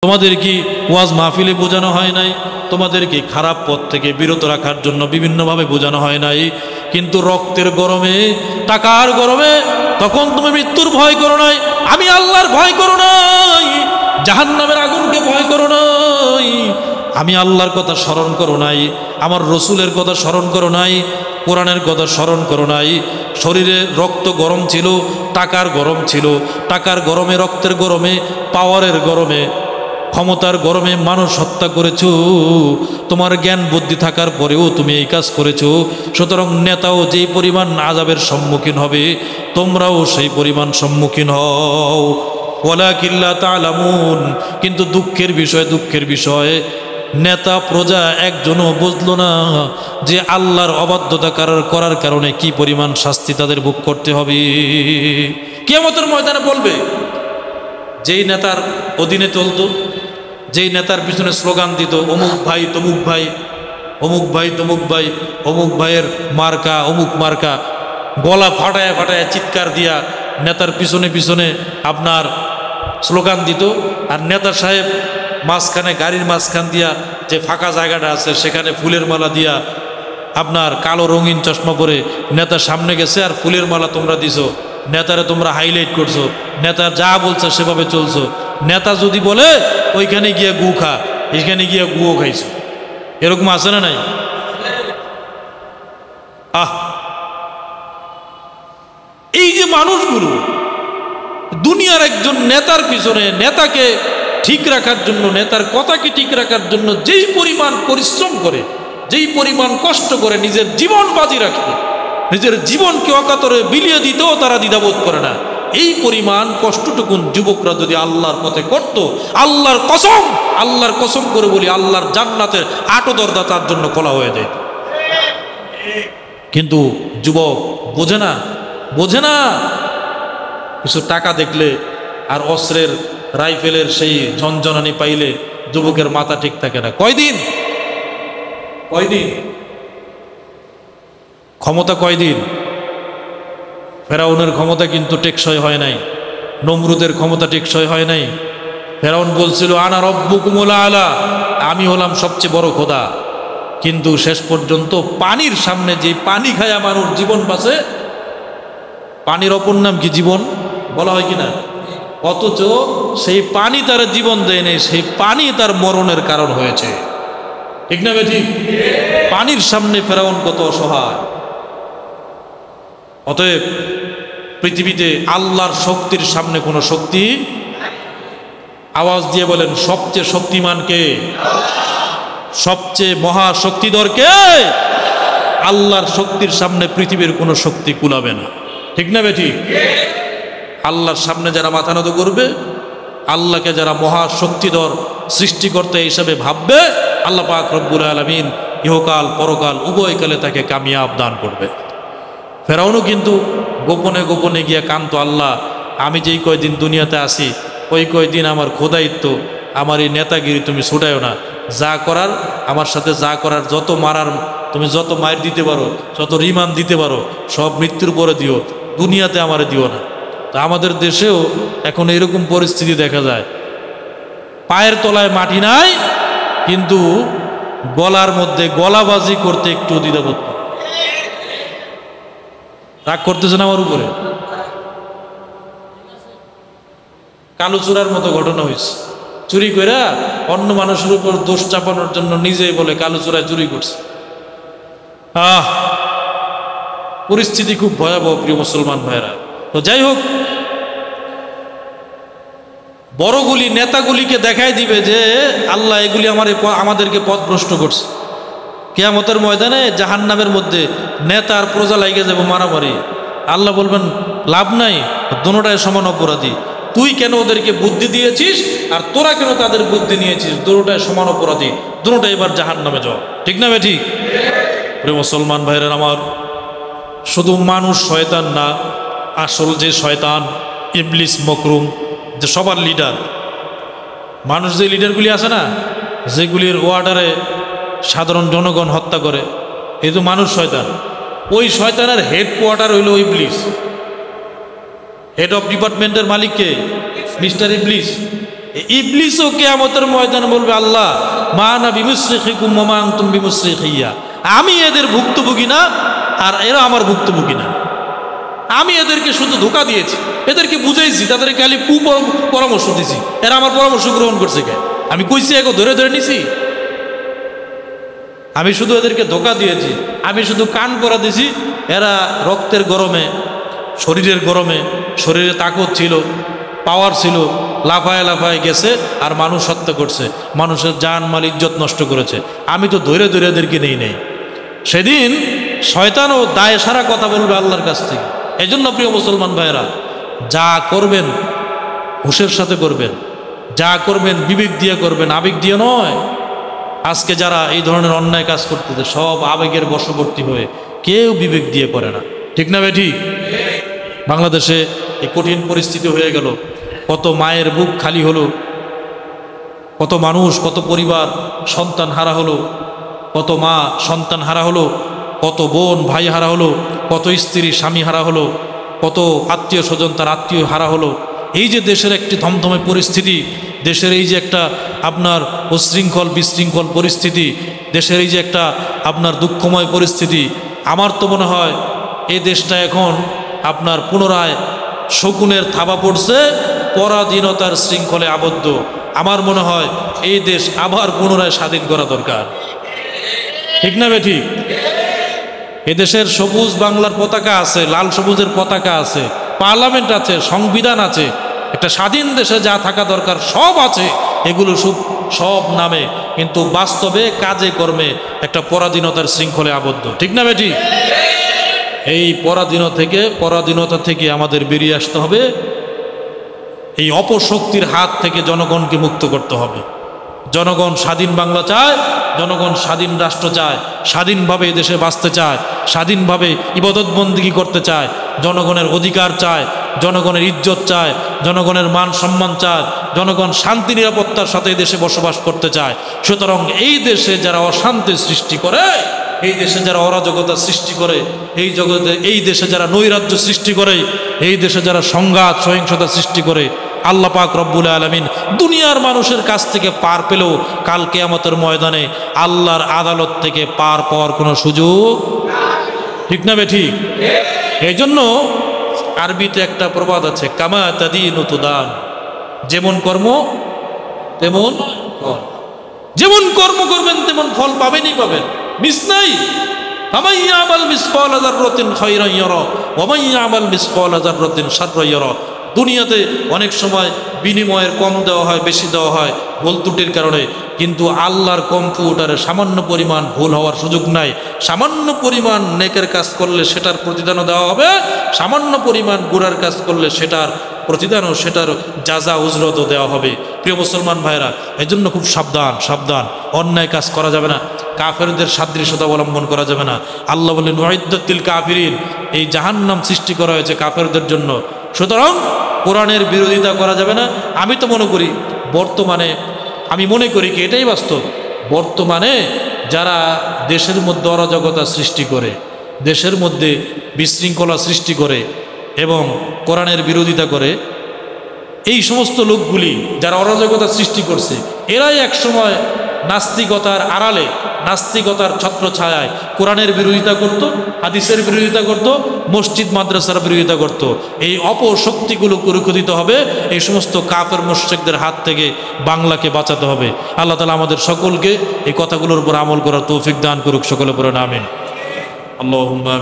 তোমাদের কি ওয়াজ মাহফিলে বোঝানো হয় নাই? তোমাদের কি খারাপ পথ থেকে বিরত রাখার জন্য বিভিন্নভাবে বোঝানো হয় নাই? কিন্তু রক্তের গরমে, টাকার গরমে তখন তুমি মৃত্যুর ভয় করো নাই, আমি আল্লাহর ভয় করো নাই, জাহান্নামের আগুনকে ভয় করো নাই, আমি আল্লাহর কথা স্মরণ করো নাই, আমার রসুলের কথা স্মরণ করো নাই, কোরআনের কথা স্মরণ করো নাই। শরীরে রক্ত গরম ছিল, টাকার গরম ছিল, টাকার গরমে, রক্তের গরমে, পাওয়ারের গরমে, ক্ষমতার গরমে মানুষ হত্যা করেছো। তোমার জ্ঞান বুদ্ধি থাকার পরেও তুমি এই কাজ করেছো। সুতরাং নেতাও যেই পরিমাণ আযাবের সম্মুখীন হবে, তোমরাও সেই পরিমাণ সম্মুখীন হও। ওয়ালাকিন লা তা'লামুন। কিন্তু দুঃখের বিষয় নেতা প্রজা একজনও বুঝলো না যে আল্লাহর অবাধ্যতা করার কারণে কি পরিমাণ শাস্তি তাদের ভোগ করতে হবে। কিয়ামতের ময়দানে বলবে, যেই নেতার অধীনে চলতো, যেই নেতার পিছনে স্লোগান দিত, অমুক ভাই তমুক ভাই, অমুক ভাই তমুক ভাই, অমুক ভাইয়ের মার্কা অমুক মার্কা, গলা ফাটায় ফাটায় চিৎকার দিয়া নেতার পিছনে পিছনে আপনার স্লোগান দিত। আর নেতা সাহেব মাঝখানে, গাড়ির মাঝখান দিয়া যে ফাঁকা জায়গাটা আছে সেখানে ফুলের মালা দিয়া, আপনার কালো রঙিন চশমা পরে নেতা সামনে গেছে আর ফুলের মালা তোমরা দিছো, নেতারে তোমরা হাইলাইট করছো, নেতা যা বলছে সেভাবে চলছো। নেতা যদি বলে ওইখানে গিয়ে গু খা, এখানে গিয়ে গুও খাইছো, এরকম আছে না নাই? এই যে মানুষগুলো দুনিয়ার একজন নেতার পিছনে, নেতাকে ঠিক রাখার জন্য, নেতার কথাকে ঠিক রাখার জন্য যেই পরিমাণ পরিশ্রম করে, যেই পরিমাণ কষ্ট করে, নিজের জীবন বাজি রাখে, নিজের জীবনকে অকাতরে বিলিয়ে দিতেও তারা দ্বিধাবোধ করে না। এই পরিমাণ কষ্টটুকুন যুবকরা যদি আল্লাহর পথে করত, আল্লাহর কসম করে বলি, আল্লাহর জান্নাতের আটো দরজা তার জন্য খোলা হয়ে যেত। কিন্তু যুবক বোঝে না, কিছু টাকা দেখলে আর অস্ত্রের রাইফেলের সেই ঝনঝনানি পাইলে যুবকের মাথা ঠিক থাকে না। কয়দিন ক্ষমতা, কয়দিন? ফেরাউনের ক্ষমতা কিন্তু টেকসই হয় নাই, নমরুদের ক্ষমতা টেকসই হয় নাই। ফেরাউন বলছিল আনা রব্বুকুমুল আলা, আমি হলাম সবচেয়ে বড় খোদা। কিন্তু শেষ পর্যন্ত পানির সামনে, যে পানি খায়া মানুষ জীবন বাঁচে, পানির অপর নাম কি? জীবন বলা হয় কিনা? অথচ সেই পানি তার জীবন দেয় নেই, সেই পানি তার মরণের কারণ হয়েছে। ঠিক না বেঠিক? পানির সামনে ফেরাউন কত অসহায়। অতএব পৃথিবীতে আল্লাহর শক্তির সামনে কোনো শক্তি, আওয়াজ দিয়ে বলেন, সবচেয়ে শক্তিমান কে? সবচেয়ে মহাশক্তিধর কে? আল্লাহর শক্তির সামনে পৃথিবীর কোনো শক্তি কুলাবে না। ঠিক না বেঠিক? আল্লাহর সামনে যারা মাথা নত করবে, আল্লাহকে যারা মহাশক্তিধর সৃষ্টিকর্তা হিসাবে ভাববে, আল্লাহ পাক রব্বুল আলামিন ইহকাল পরকাল উভয়কালে তাকে কামিয়াব দান করবে। ফেরাউনও কিন্তু গোপনে গোপনে গিয়া কান্ত, আল্লাহ আমি যেই কয়দিন দুনিয়াতে আসি ওই কয়দিন আমার খোদায়িত্ব, আমার এই নেতাগিরি তুমি ছুটায়ও না, যা করার আমার সাথে যা করার, যত মারার তুমি যত মায়ের দিতে পারো, যত রিমান্ড দিতে পারো, সব মৃত্যুর পরে দিও, দুনিয়াতে আমারে দিও না। তা আমাদের দেশেও এখন এরকম পরিস্থিতি দেখা যায়, পায়ের তলায় মাটি নাই, কিন্তু গলার মধ্যে গলাবাজি করতে একটু দ্বিধাবোধ। রাগ করতেছেন আমার উপরে? কালো চোরার মতো ঘটনা হয়েছে, চুরি করে অন্য মানুষের উপর দোষ চাপানোর জন্য নিজেই বলে কালো চোরায় চুরি করছে। পরিস্থিতি খুব ভয়াবহ প্রিয় মুসলমান ভাইরা। তো যাই হোক, বড়গুলি নেতাগুলিকে দেখাই দিবে যে আল্লাহ এগুলি আমাদেরকে পথভ্রষ্ট করছে। কিয়ামতের ময়দানে জাহান্নামের মধ্যে নেতা আর প্রজা লাগে যাবে মারামারি। আল্লাহ বলবেন লাভ নাই, দুটোটাই সমান অপরাধী। তুই কেন ওদেরকে বুদ্ধি দিয়েছিস আর তোরা কেন তাদের বুদ্ধি নিয়েছিস, দুটোটাই সমান অপরাধী, দুটোটাই এবার জাহান্নামে যাও। ঠিক না বে ঠিক? প্রিয় মুসলমান ভাইরা আমার, শুধু মানুষ শয়তান না, আসল যে শয়তান ইবলিস মকরুম, যে সবার লিডার, মানুষ যে লিডারগুলি আছে না, যেগুলির ওয়ার্ডারে সাধারণ জনগণ হত্যা করে, এই তো মানুষ শয়তান। ওই শয়তানের হেডকোয়ার্টার হইল ইবলিস। হেড অফ ডিপার্টমেন্টের মালিককে মিস্টার ইবলিস। ইবলিসও কিয়ামতের ময়দানে বলবে, আল্লাহ মা না বিমুসরিখিকুম ওয়া মা আনতুম বিমুসরিখিয়া, আমি এদের ভুক্তভোগী না আর এরা আমার ভুক্তভোগী না। আমি এদেরকে শুধু ধোঁকা দিয়েছি, এদেরকে বুঝাইছি, তাদেরকে খালি পরামর্শ দিছি, এরা আমার পরামর্শ গ্রহণ করছে কে? আমি কইছি এগো ধরে ধরে নিছি? আমি শুধু এদেরকে ধোঁকা দিয়েছি, আমি শুধু কান পরা দিছি। এরা রক্তের গরমে, শরীরের গরমে, শরীরে তাকত ছিল, পাওয়ার ছিল, লাফায় লাফায় গেছে আর মানুষ হত্যা করছে, মানুষের জান মাল ইজ্জত নষ্ট করেছে। আমি তো ধরে ধরে এদেরকে নেই। সেদিন শয়তানও দায় সারা কথা বলবে আল্লাহর কাছ থেকে। এই জন্য প্রিয় মুসলমান ভাইয়েরা, যা করবেন হুঁশের সাথে করবেন, যা করবেন বিবেক দিয়ে করবেন, আবেগ দিয়ে নয়। আজকে যারা এই ধরনের অন্যায় কাজ করতেছে সব আবেগের বশবর্তী হয়ে, কেউ বিবেক দিয়ে করে না। ঠিক না ভাই? ঠিক। বাংলাদেশে এই কঠিন পরিস্থিতি হয়ে গেল, কত মায়ের বুক খালি হলো, কত মানুষ, কত পরিবার সন্তান হারা হলো, কত মা সন্তান হারা হলো, কত বোন ভাই হারা হলো, কত স্ত্রী স্বামী হারা হলো, কত আত্মীয় স্বজন তার আত্মীয় হারা হলো। এই যে দেশের একটি থমথমে পরিস্থিতি, দেশের এই যে একটা আপনার উচ্ছৃঙ্খল বিশৃঙ্খল পরিস্থিতি, দেশের এই যে একটা আপনার দুঃখময় পরিস্থিতি, আমার তো মনে হয় এই দেশটা এখন আপনার পুনরায় শকুনের থাবা পড়ছে, পরাধীনতার শৃঙ্খলে আবদ্ধ। আমার মনে হয় এই দেশ আবার পুনরায় স্বাধীন করা দরকার। ঠিক না বে ঠিক? এদেশের সবুজ বাংলার পতাকা আছে, লাল সবুজের পতাকা আছে, পার্লামেন্ট আছে, সংবিধান আছে, একটা স্বাধীন দেশে যা থাকা দরকার সব আছে। এগুলো সব নামে, কিন্তু বাস্তবে কাজে কর্মে একটা পরাধীনতার শৃঙ্খলে আবদ্ধ। ঠিক না বেটি? এই পরাধীনতা থেকে আমাদের বেরিয়ে আসতে হবে। এই অপশক্তির হাত থেকে জনগণকে মুক্ত করতে হবে। জনগণ স্বাধীন বাংলা চায়, জনগণ স্বাধীন রাষ্ট্র চায়, স্বাধীনভাবে দেশে বাঁচতে চায়, স্বাধীনভাবে ইবাদত বন্দেগী করতে চায়, জনগণের অধিকার চায়, জনগণের ইজ্জত চায়, জনগণের মান সম্মান চায়, জনগণ শান্তি নিরাপত্তার সাথে দেশে বসবাস করতে চায়। সুতরাং এই দেশে যারা অশান্তি সৃষ্টি করে, এই দেশে যারা অরাজকতা সৃষ্টি করে, এই দেশে যারা নৈরাজ্য সৃষ্টি করে, এই দেশে যারা সংঘাত সহিংসতা সৃষ্টি করে, আল্লাহ পাক রব্বুল আলামিন দুনিয়ার মানুষের কাছ থেকে পার পেলেও কাল কিয়ামতের ময়দানে আল্লাহর আদালত থেকে পার পাওয়ার কোনো সুযোগ। ঠিক না বে ঠিক? এই জন্য আরবিতে একটা প্রবাদ আছে, কামা তাদিনু তুদান, যেমন কর্ম তেমন ফল। যেমন কর্ম করবেন তেমন ফল পাবেনই পাবেন, মিস নাই। ফামান ইয়ামাল মিসকাল যাররাতিন খায়রান ইয়ারা ওয়া মান ইয়ামাল মিসকাল যাররাতিন শাররান ইয়ারা। দুনিয়াতে অনেক সময় বিনিময়ের কম দেওয়া হয়, বেশি দেওয়া হয় ভুল ত্রুটির কারণে, কিন্তু আল্লাহর কম্পিউটারে সামান্য পরিমাণ ভুল হওয়ার সুযোগ নাই। সামান্য পরিমাণ নেকের কাজ করলে সেটার প্রতিদানও দেওয়া হবে, সামান্য পরিমাণ গুনার কাজ করলে সেটার প্রতিদানও, সেটার জাযা উজরতও দেওয়া হবে। প্রিয় মুসলমান ভাইরা, এই জন্য খুব সাবধান। অন্যায় কাজ করা যাবে না, কাফেরদের সাদৃশ্যতা অবলম্বন করা যাবে না। আল্লাহ বলেন ওয়াইদ্দাতিল কাফিরিন, এই জাহান্নাম সৃষ্টি করা হয়েছে কাফেরদের জন্য। সুতরাং কোরআনের বিরোধিতা করা যাবে না। আমি তো মনে করি বর্তমানে, আমি মনে করি কি এটাই বাস্তব, বর্তমানে যারা দেশের মধ্যে অরাজকতা সৃষ্টি করে, দেশের মধ্যে বিশৃঙ্খলা সৃষ্টি করে এবং কোরআনের বিরোধিতা করে, এই সমস্ত লোকগুলি যারা অরাজকতা সৃষ্টি করছে, এরাই একসময় নাস্তিকতার আড়ালে, নাস্তিকতার ছত্রছায়ায় কোরআনের বিরোধিতা করত, হাদিসের বিরোধিতা করত, মসজিদ মাদ্রাসার বিরোধিতা করত। এই অপশক্তিগুলো কুরুক্ষিত হবে। এই সমস্ত কাফের মুশরিকদের হাত থেকে বাংলাকে বাঁচাতে হবে। আল্লাহ তাআলা আমাদের সকলকে এই কথাগুলোর উপর আমল করার তৌফিক দান করুক। সকলে পড়েন আমিন। আল্লাহুম্মা